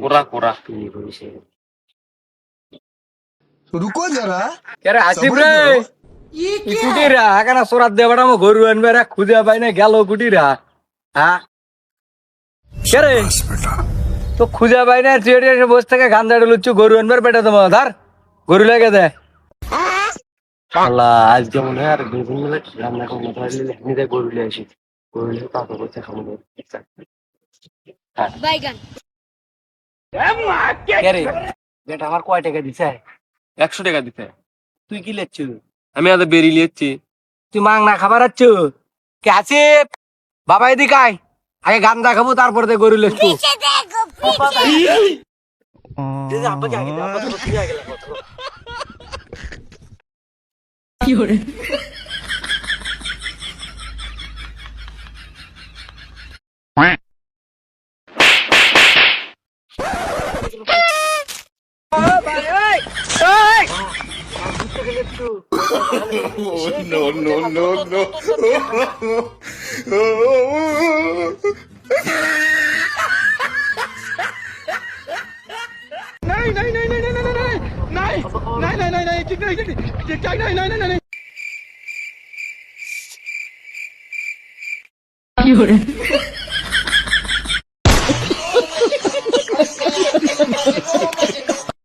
কোরা কোরা रुको जरा কেরে আসিফ सब्र রে करो ই কুটিরা আকানা সোরাত দেবাটা মো গরু আনবে রে খুঁজে পাই না গেল কুটিরা হ্যাঁ কেরে তো খুঁজে পাই না চেড়ে এসে বসে থেকে গান দাঁড়ে লুচ্ছু গরু আনবার পেটে তোমার ধর গরু লেগে দে আল্লাহ আজকে মনে হয় আর দুদিন মিলে রান্না করে মতো হলে নিজে গরু নিয়ে আসি গরু নিয়ে পাকা করতে খাবো বাইগান কেরে বেটা আমার কয় টাকা দিছে 100 টাকা দিতে তুই কি লেচ্ছু আমি আজ বেরিয়ে লিয়েছি তুই মাং না খাবার আচ্ছু কে আসিফ বাবা এদিকে আয় আগে গান দেখাবো তারপর দে গরু লেচ্ছু আব্বাকে আগে দে আব্বা তো তুমি আগে লাগো no no no no কি